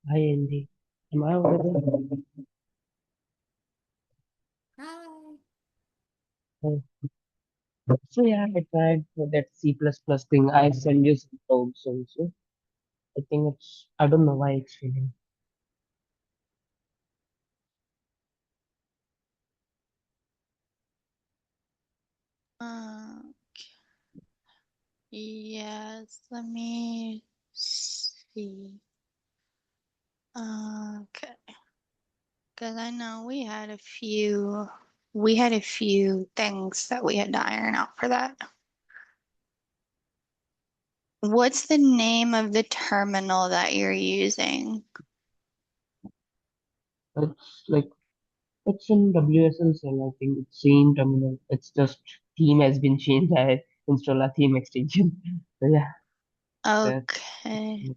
Hi Andy, am I audible? Hi. Uh, So yeah, I tried for that C++ thing. I send you some codes also. I think I don't know why it's failing. Uh, yes, let me see. Okay, because I know we had a few things that we had to iron out for that. What's the name of the terminal that you're using? It's like it's in WSL cell, I think it's same terminal. It's just theme has been changed. I install a theme extension. So yeah, that's Okay,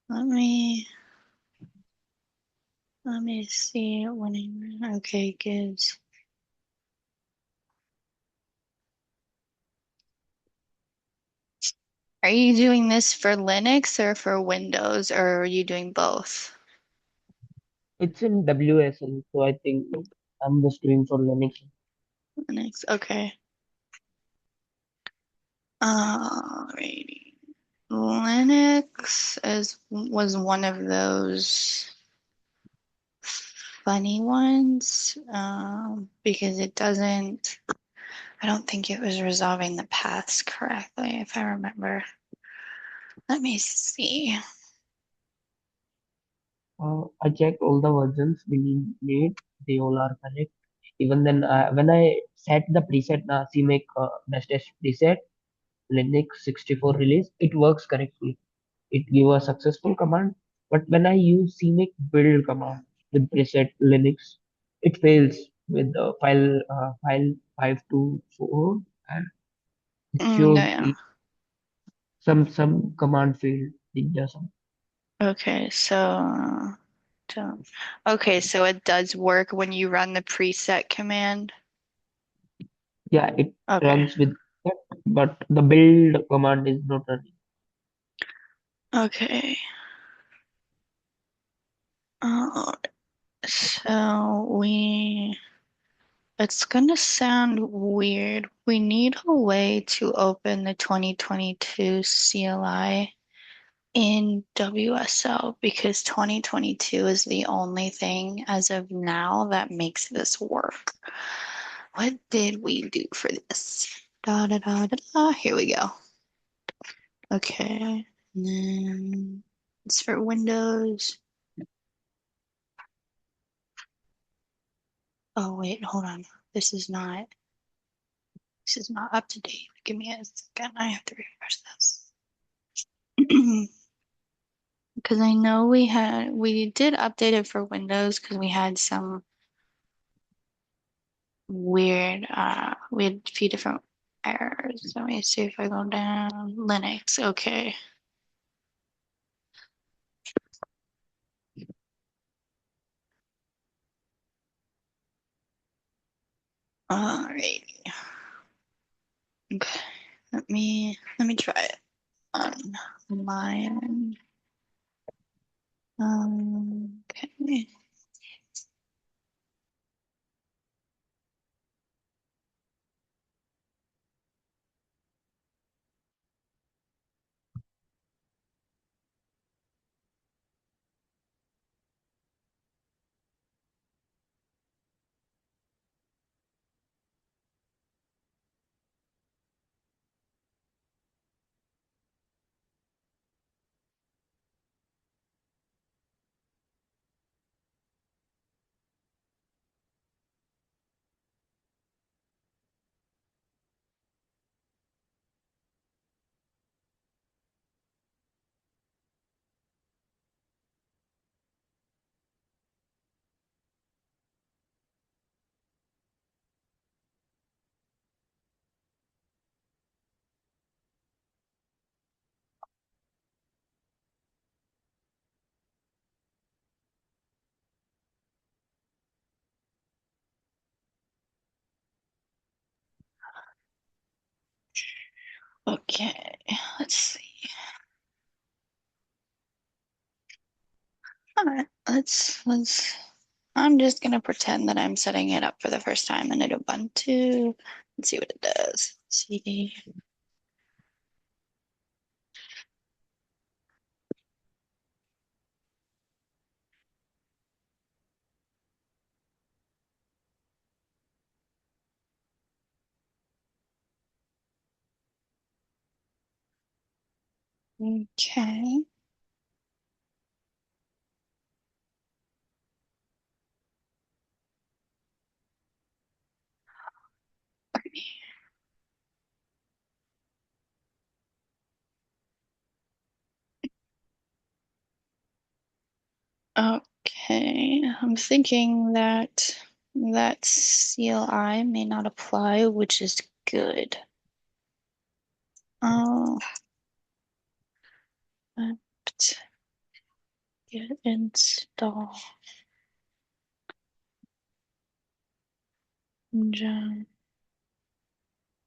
let me let me see okay, good. Are you doing this for Linux or for Windows, or are you doing both? it's in WSL. So I think I'm just doing for Linux. Linux, okay. Alrighty. Linux was one of those funny ones because I don't think it was resolving the paths correctly, if I remember. Let me see. I checked all the versions we need. They all are correct. Even then, when I set the preset, CMake dash dash preset Linux 64 release, it works correctly. It give a successful command. But when I use CMake build command with preset Linux, it fails with the file 524 and it shows Yeah. some command failed. Ninja some. Okay, don't- okay, so it does work when you run the preset command. Yeah, it Okay. runs with that, but the build command is not running. Okay. Uh, so it's gonna sound weird. We need a way to open the 2022 CLI in WSL because 2022 is the only thing as of now that makes this work. What did we do for this? Da da da da da. Here we go. Okay. And then it's for Windows. Oh wait, hold on. This is not this is not up to date. Give me a second. I have to refresh this. Because I know we did update it for Windows because we had some weird we had a few different errors. Let me see if I go down Linux. Okay. All right. Okay. Let me try it on mine. Okay. Okay. Let's see. All right, let's. I'm just gonna pretend that I'm setting it up for the first time in Ubuntu. Let's see what it does. CD. Okay. Okay. I'm thinking that that CLI may not apply, which is good. Oh, apt get install engine.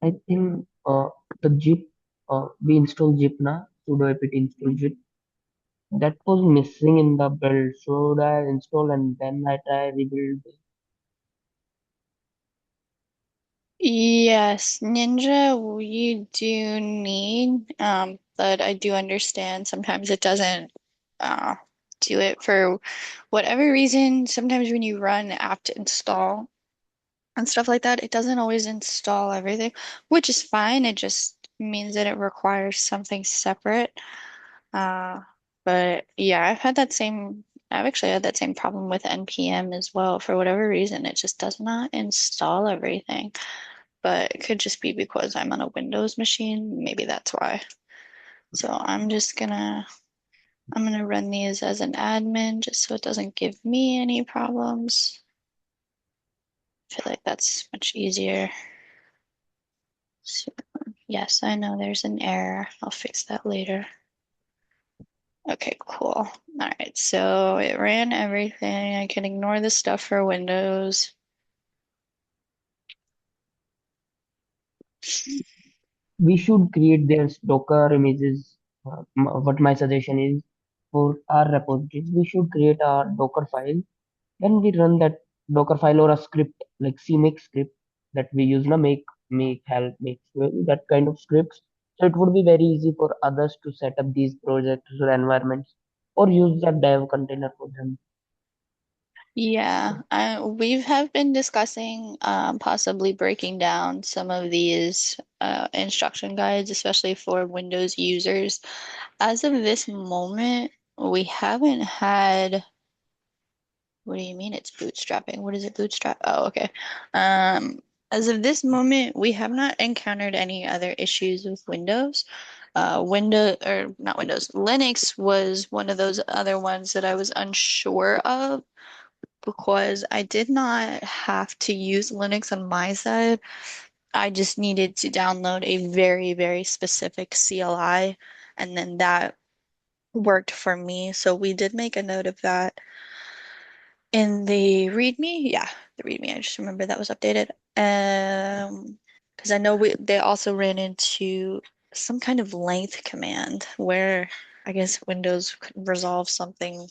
I think the zip, we install zip na, sudo apt install zip. That was missing in the build. So I install and then I try rebuild. Yes, Ninja, you do need, but I do understand sometimes it doesn't uh, do it for whatever reason. Sometimes when you run apt install and stuff like that, it doesn't always install everything, which is fine. It just means that it requires something separate. Uh, but yeah, I've actually had that same problem with NPM as well. For whatever reason, it just does not install everything. But it could just be because I'm on a Windows machine. Maybe that's why. So I'm gonna run these as an admin just so it doesn't give me any problems. I feel like that's much easier. So, yes, I know there's an error. I'll fix that later. Okay, cool. All right, so it ran everything. I can ignore the stuff for Windows. We should create their Docker images. What my suggestion is for our repositories, we should create our Docker file. Then we run that Docker file or a script like CMake script that we use now, make help, make swell, that kind of scripts. So it would be very easy for others to set up these projects or environments or use the dev container for them. Yeah, we have been discussing possibly breaking down some of these instruction guides, especially for Windows users. As of this moment, we haven't had. What do you mean it's bootstrapping? What is it bootstrap? Oh, okay. Um, as of this moment, we have not encountered any other issues with Windows. Windows or not Windows, Linux was one of those other ones that I was unsure of because I did not have to use Linux on my side. I just needed to download a very, very specific CLI, and then that worked for me. So we did make a note of that in the README. Yeah, the README. I just remember that was updated. Because I know they also ran into some kind of length command where I guess Windows could resolve something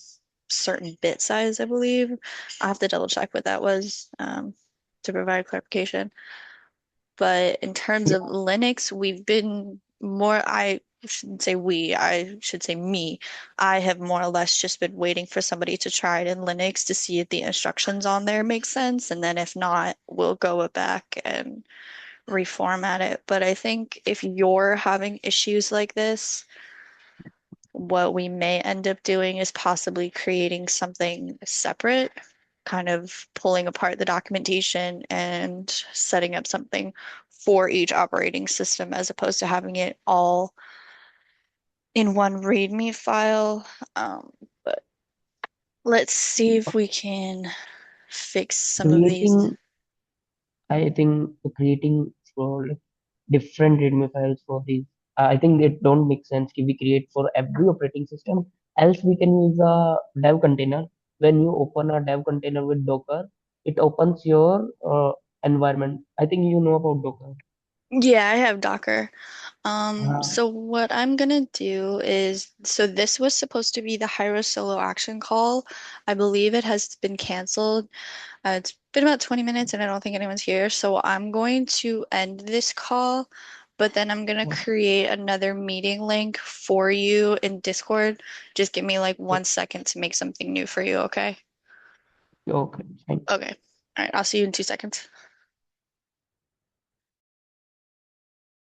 certain bit size, I believe. I'll have to double check what that was to provide clarification. But in terms Yeah, of Linux, we've been more, I shouldn't say we, I should say me. I have more or less just been waiting for somebody to try it in Linux to see if the instructions on there make sense. And then if not, we'll go back and reformat it. But I think if you're having issues like this, what we may end up doing is possibly creating something separate, kind of pulling apart the documentation and setting up something for each operating system as opposed to having it all in one README file. But let's see if we can fix some of these. creating, I think creating for like different readme files for these. I think it don't make sense if we create for every operating system. Else we can use a dev container. When you open a dev container with Docker, it opens your environment. I think you know about Docker. Yeah, I have Docker. Uh, So what I'm gonna do is, so this was supposed to be the Hiero solo action call. I believe it has been canceled. It's been about 20 minutes and I don't think anyone's here. So I'm going to end this call, but then I'm gonna create another meeting link for you in Discord. Just give me like okay, 1 second to make something new for you, okay? okay, thank you. Okay. All right, I'll see you in 2 seconds.